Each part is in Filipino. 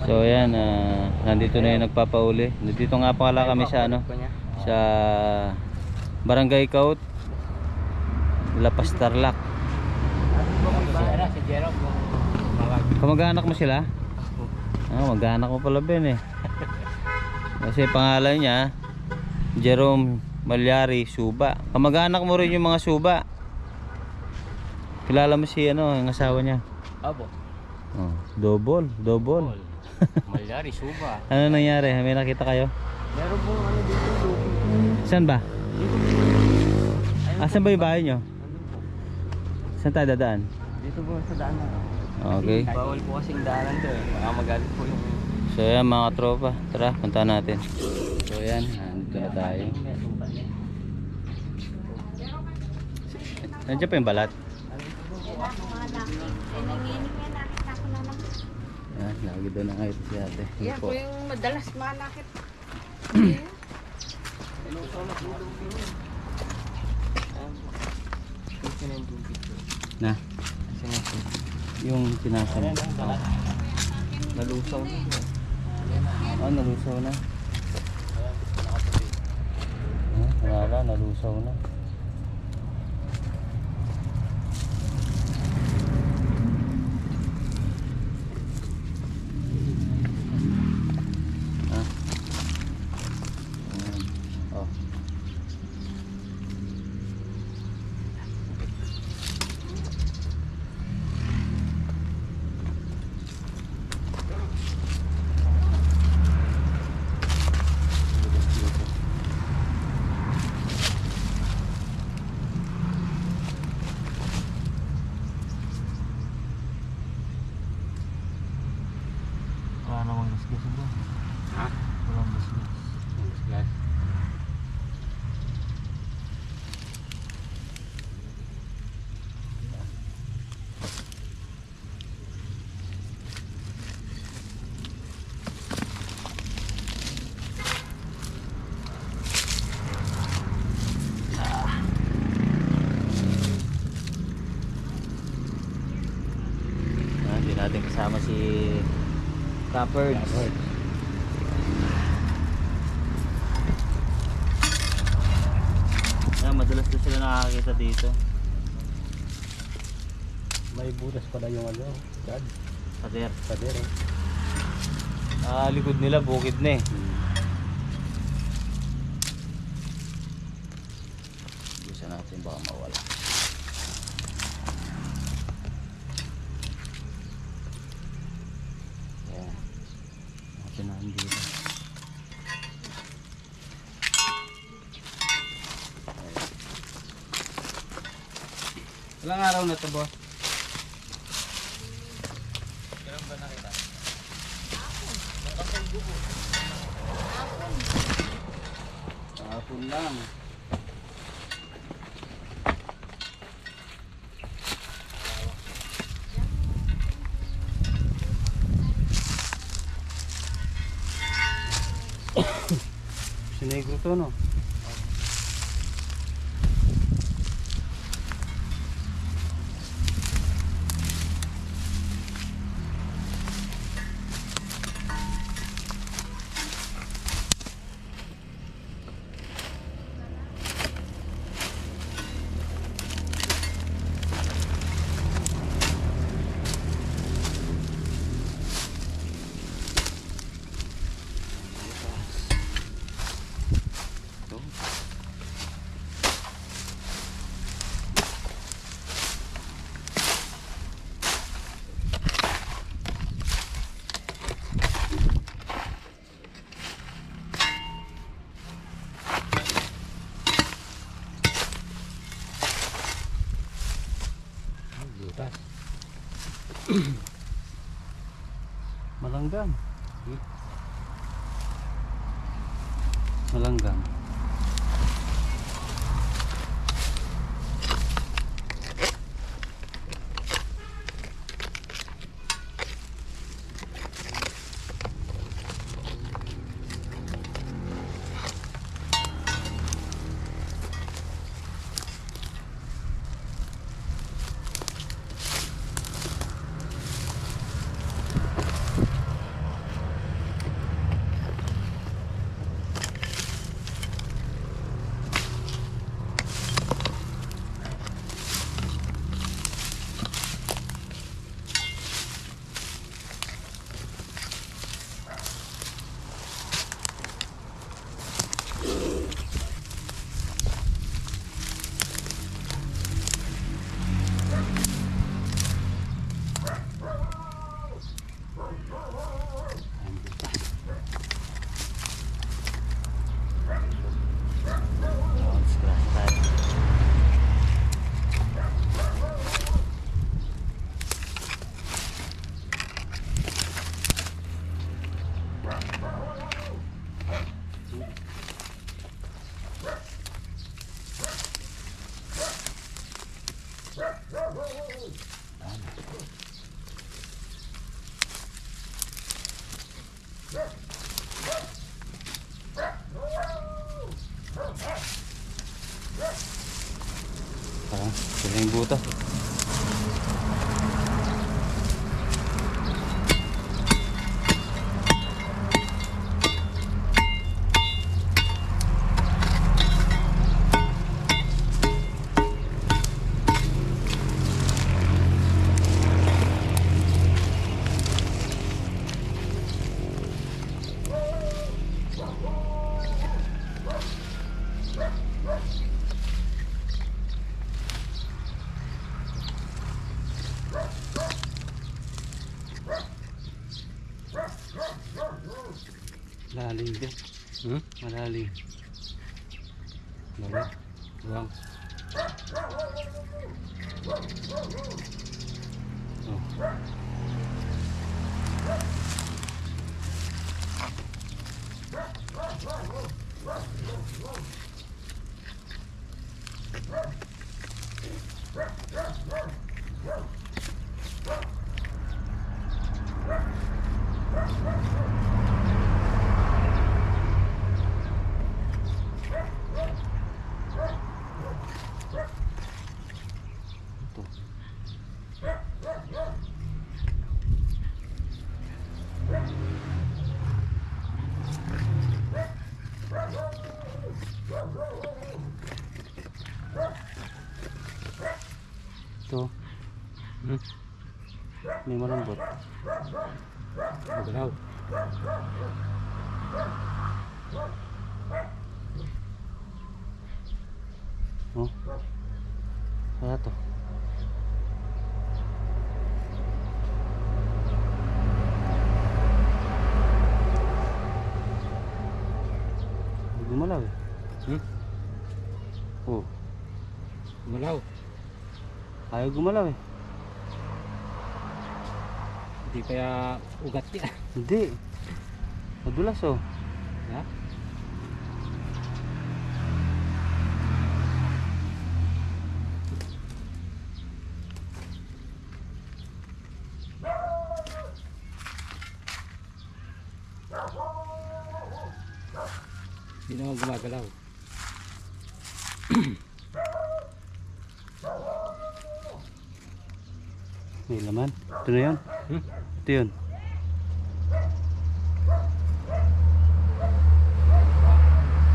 So ayan, nandito na yung nagpapauli. Nandito nga pala kami sa ano, sa Barangay Kaut, La Pastarlac. Si Jerome. Kamag-anak mo sila? Mag-anak mo pala Ben eh. Kasi pangalan niya Jerome Malyari Suba. Kamag-anak mo rin yung mga Suba. Kilala mo si ano, yung asawa niya? Abo. Oh, double. Malyari Suba. Ano nangyari? May nakita kayo? Meron po ano dito. Saan ba? Saan ba yung bahay nyo? Saan tayo dadaan? Dito po sa daan na. Okay. Bawal po kasing daanan to eh. Baka magalit po yung... So yan mga tropa, tara punta natin. So yan, nandito na tayo. Nandiyan pa yung balat. Yan, lagi doon na ngayon si ate. Yan po yung madalas manakit. Na? Yung tinasa mo. Nalusaw na. Nalusaw na. Wala, nalusaw na. Wala namang gasgas bro. Ha? Walang gasgas. Gasgas. Hindi natin kasama si Copper. Madalas na sila nakakita dito. May butas pala yung ano. Dad. Pader. Pader eh. Likod nila bukid na eh. Bisa natin baka mawala. Yan. Natin na dito. Ilang araw na ito boss? Ilang ba nakita? Hapon lang. Sinegro to no? Malanggam. Malanggam. Sila yung butas. Malalim din. Malalim. Wala. Lang. Oh. Ito. May malambot. Magalaw. Oh. Kaya to. Gumalaw eh. Oh. Magalaw. Ayaw gumalaw eh. Hindi kaya ugat niya. Hindi. Madulas oh. Ha? Hindi naman gumagalaw. May laman. Ito na yun. Ito yun.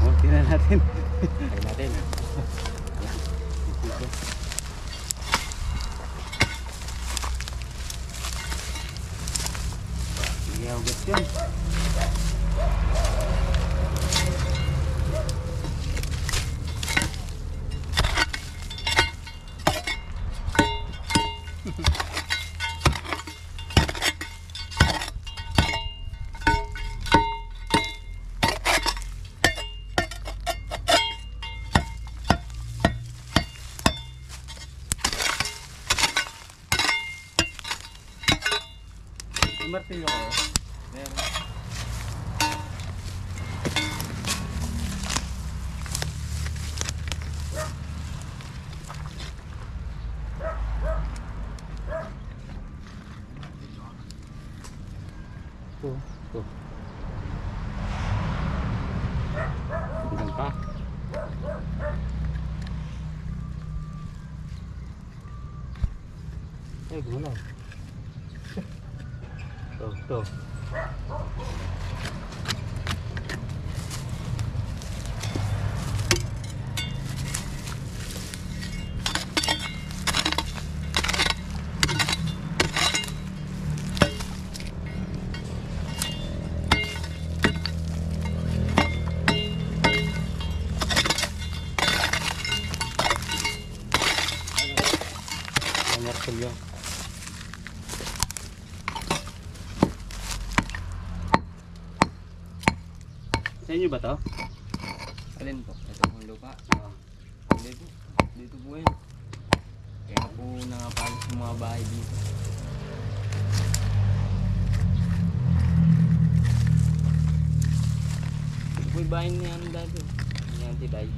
Oh, tingnan natin. Try natin. Hindi ugat yun. May martilyo kayo? Meron. Ito. Bilang pa. Eh, gumalaw. Ito. Ang martilyo. Sa inyo ba to? Alin po? Ito pong lupa. Hindi po. Dito po yun. Kaya po nangapalos yung mga bahay dito. Ito po yung bahay niya ano dati. Ni Auntie Day.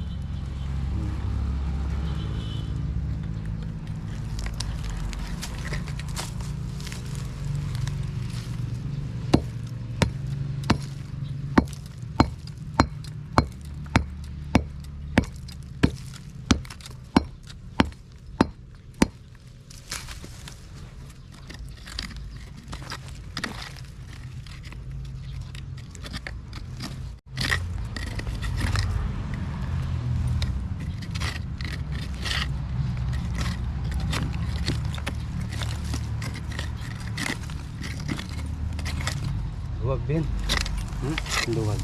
Luwag din. Luwag.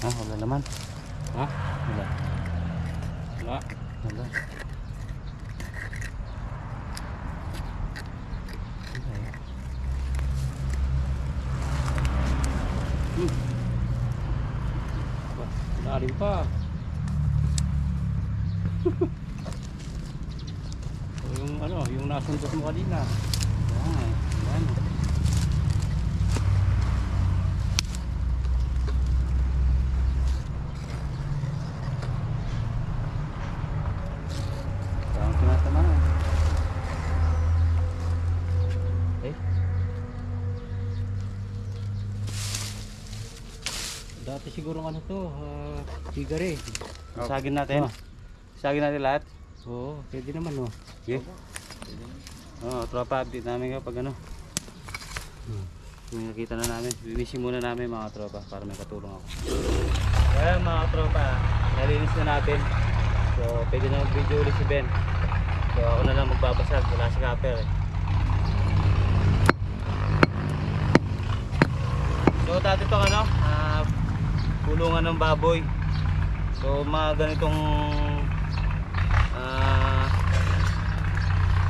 Wala naman. Ha? Wala. Wala. Wala. Wala rin pa. Yung ano, yung nasundot mo kanina. Yan. Yan. Parang tinatamaan. Dati siguro ano to, tigare. Sagin natin. Ah. Sagin natin lahat. Oo, pwede naman oh. Okay. Tropa, update namin kapag ano. Kung nakita na namin, linisin muna namin mga tropa para may katulong ako. Kaya mga tropa, nalinis na natin. So pwede na mag-video ulit si Ben. So ako na lang magbabasag, wala si Kapper eh. So dati itong ano, kulungan ng baboy. So mga ganitong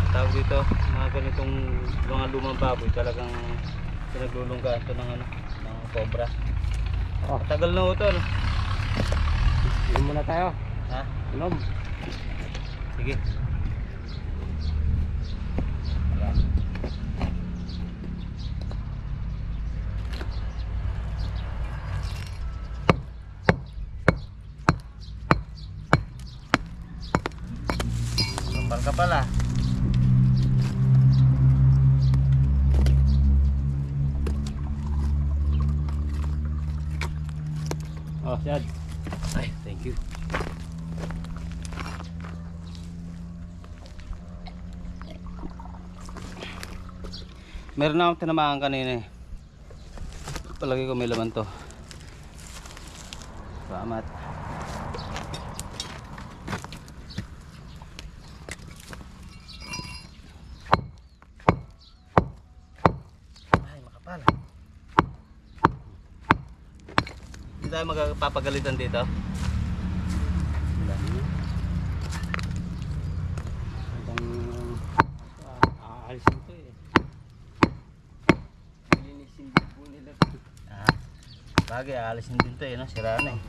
tawag dito, mga ganitong mga lumang baboy talagang pinaglulunggaan ito ng ano, ng cobra. Tagal na ito, no? Inom muna tayo. Ha? Inom. Sige. Kapal ka pala. Oh, Chad. Ay, thank you. Meron na akong tinamaan kanina eh. Palagi ko may laman to. Salamat. Ay, makapal. Hindi tayo magpapagalitan dito. Aalisin to eh. Linisin din po nila. Bagay, aalisin din to eh, no? Sira na eh.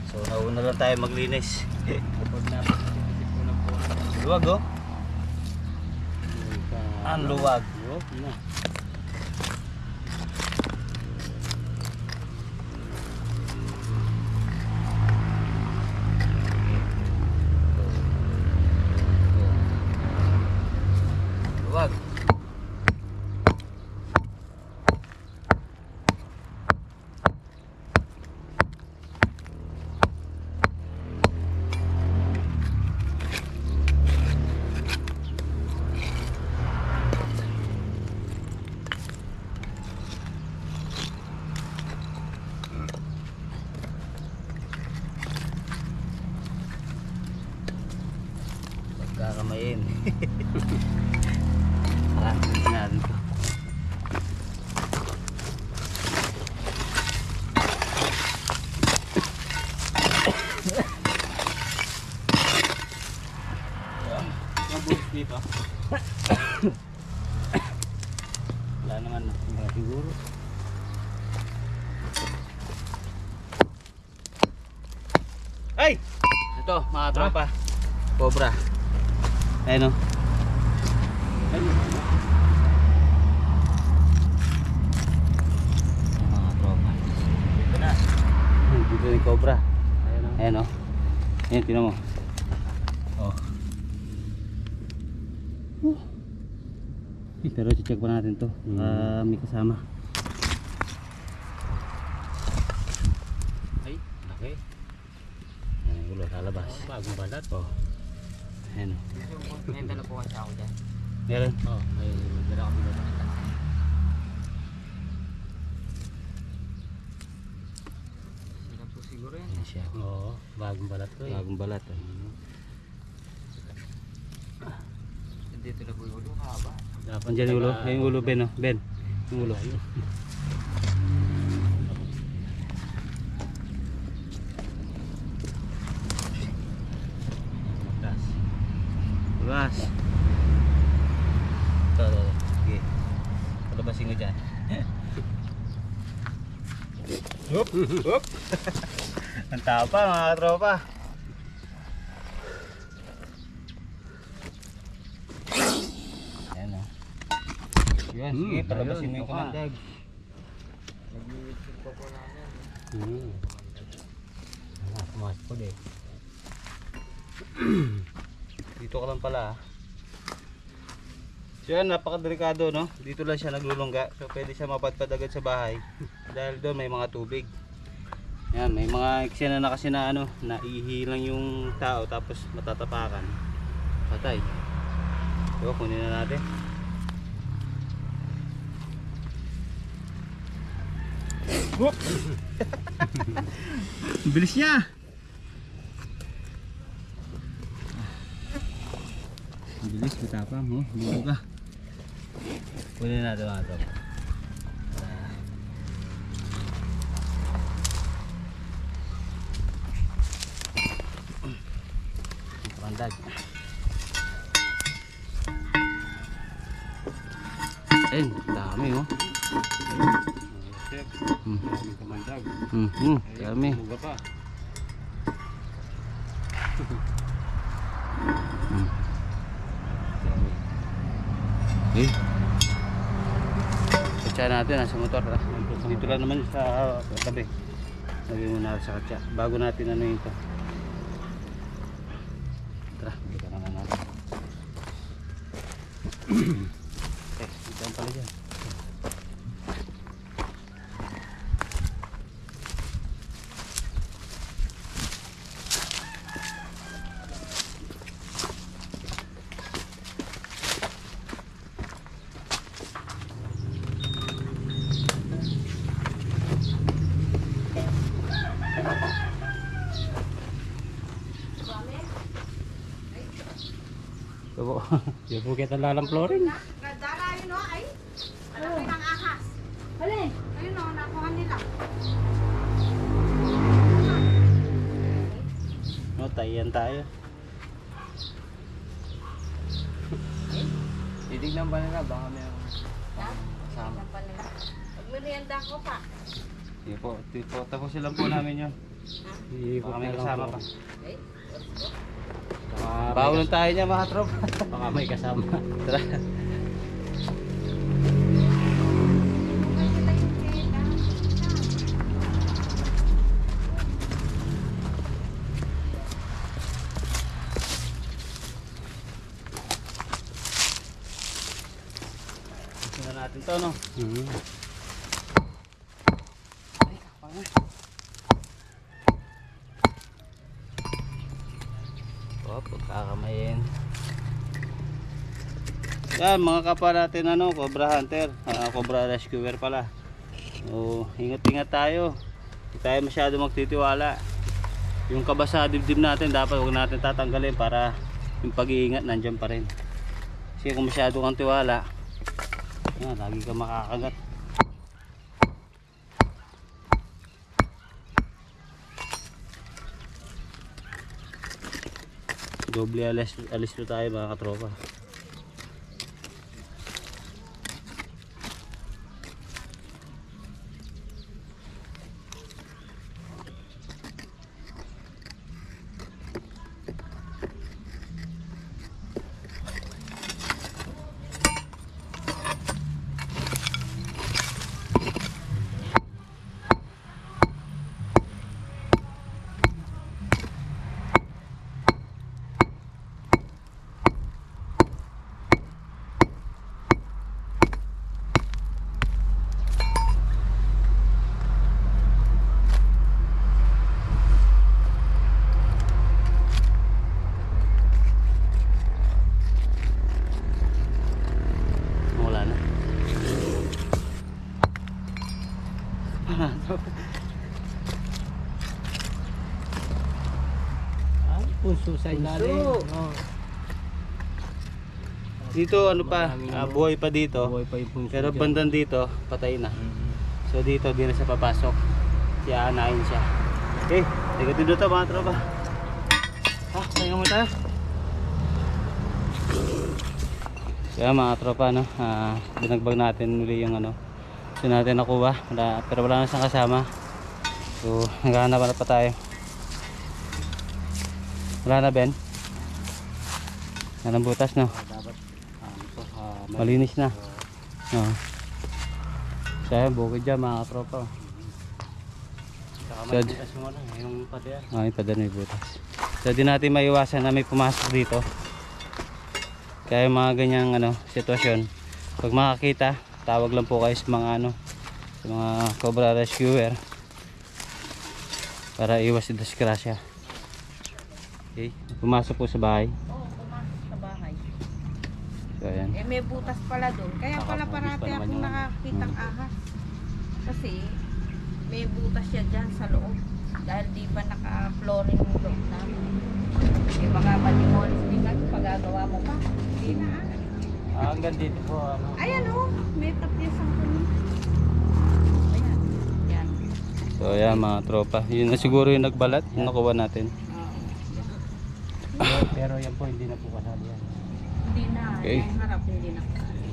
So, nauna lang tayo maglinis. Kapag napasisip ko ng po. Luwag oh. Ang luwag. Yup, na. Luwag. Pagkakamayin. Tingnan natin to. Mabuhos dito. Wala naman. Siguro. Ay! Ito, mga tropa. Cobra. Ayun o. Mga tropa. Dito na. Dito yung cobra. Ayan o. Ayan, tinan mo. Oh. Pero check pa natin to. May kasama. Ay, laki. Ayan, gulo, lalabas. Bagong balat. Oh. Ayan o. May dala po kasi ako dyan. Meron? Oo, may dala kami na. Sila po siguro yan. Ayan siya. Oo, bagong balat ko eh. Bagong balat. Dito na po yung ulo, haba. Andiyan yung ulo. Yung ulo, Ben. Oh. Ben. Yung ulo. Labas. Ito. Sige. Palabasin ko dyan. Hup! Hup! Ang tapa mga tropa. Ayan o. Yun, sige, palabasin mo yung kamandag. Nag-i-check po namin. Pumasok ko din. Dito ka lang pala. So yan, napakadelikado no. Dito lang siya naglulungga. So pwede siya mapadpad agad sa bahay. Dahil doon may mga tubig. Yan, may mga eksena na kasi na ano, naihilang yung tao tapos matatapakan. Patay. So kunin na natin. Whoop! Bilis niya! Bilis, matapang, oh. Buko ka. Kunin natin mga ito. Pandag. Ayun, dami oh. Daming kamandag. Dami. Muga pa. Okay. Katsa natin nasa motor. Dito lang naman sa tabi. Lagyan muna sa katsa. Bago natin ano yun ito. Tara, dito naman natin. Dito ang pala dyan. Yung po kita lalamplorin. Dala yun o, ay. Malaki ng ahas. Alin? Ayun o, nakuha nila. No, tayan tayo. Titignan pa nila, baka may kasama. Yan pa nila. Magmerienda ko pa. Sige po, tapusin lang po namin yun. Baka may kasama pa. Okay. Bawal tayo niya mga trop. Baka may kasama. Tara. Tingnan natin to no. Ay, kapangay. Oh, pagkakamayin. Yan mga kapwa natin ano, Cobra Hunter, Cobra Rescuer pala. So, ingat-ingat tayo. Hindi tayo masyado magtitiwala. Yung kaba sa dibdib natin dapat huwag natin tatanggalin para yung pag-iingat nandiyan pa rin. Kasi kung masyado kang tiwala, lagi ka makakagat. Doble alis po tayo mga katropa. bunso sa ilalim. Oh. Dito ano pa, buhay pa dito. Buhay pa yung bunso Pero dyan. bandang dito, patay na. So dito, di na siya papasok. Kaya anahin siya. Okay, tiga dito to mga tropa. Tayo mo tayo. Kaya mga tropa, no, binagbag natin muli yung ano. Gusto natin nakuha, pero wala na siyang kasama. So, naghahanap na pa tayo. Wala na, Ben? Anong butas, no? Malinis na. No. Kaya bukid dyan mga tropa. So, yung pader. Yung pader may butas. So di natin maiwasan na may pumasok dito. Kaya yung mga ganyang sitwasyon, pag makakita, tawag lang po kayo sa mga sa mga cobra rescuer para iwas si disgrasya. Okay, pumasok po sa bahay. Oo, pumasok sa bahay. So ayan. Eh, may butas pala doon. Kaya pala Nakapubis pa parati naman akong yung nakakitang ahas. Kasi may butas siya dyan sa loob. Dahil di ba naka-flooring yung loob namin. Eh baka malimulis din kami pagagawa mo pa. Hindi na Hanggang dito po Ayan o, may tapyas ang kunin. Ayan, yan. So ayan mga tropa. Yun na siguro yung nagbalat, yung nakuha natin. Pero yan po hindi na po kasali yan. Hindi na, Okay. yung harap hindi na kasali.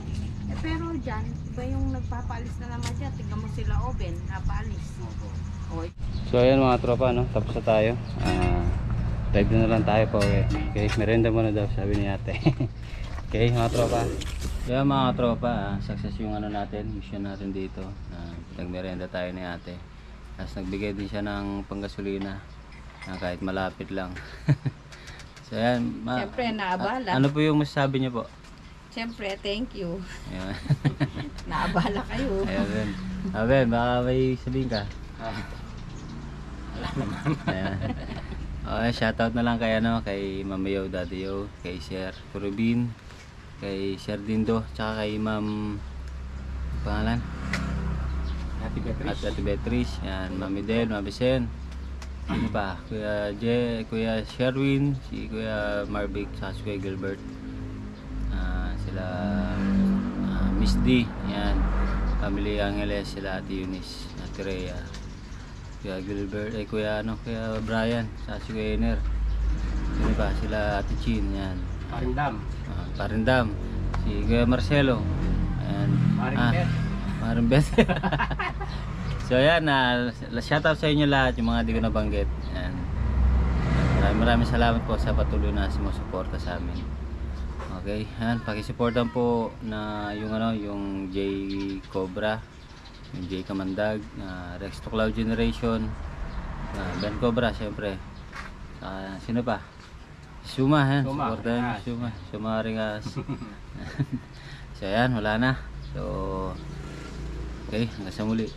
Eh pero dyan, iba yung nagpapaalis na naman dyan. Tignan mo sila oven, napaalis. Oy. So ayan mga tropa, tapos na tayo. Dive na lang tayo po. Okay, merenda muna daw sabi ni ate. Okay mga tropa. Kaya mga tropa, success yung natin, mission natin dito. Nagmerenda tayo ni ate. Tapos nagbigay din siya ng panggasolina na kahit malapit lang. So ayan, Siyempre, naabala. ano po yung masasabi niyo po? Siyempre, thank you. Ayan. Naabala kayo. Ayan Ben. Ben, baka may sabihin ka. Ayan. Okay, shoutout na lang kay kay Mama Yo, Daddy Yo, kay Sir Rubin, kay Sir Dindo, tsaka kay Ma'am pangalan? Ate Beatrice. Yan, Mami Del, Mami Sen. Sino pa? Kuya Sherwin, si Kuya Marvic, sa Kuya Gilbert. Sila Miss D, yan. Family Angeles, sila Ate Eunice, Ate Rhea. Kuya Gilbert, Kuya Brian, sa si Kuya Ener. Sino pa? Sila Ate Chin, yan. Parindam. Si Kuya Marcelo. Ayan. Marimbet. So yan, shoutout sa inyo lahat, yung mga di ko nabanggit. Ayan. Maraming salamat po sa patuloy na sumusuporta sa amin. Okay, yan, pakisuportan po na yung J Cobra, yung J Kamandag, Rex to Cloud Generation, Ben Cobra syempre. Sino pa? Suma, yan, supportan Suma Ringas. So yan, wala na. So okay, hanggang sa muli.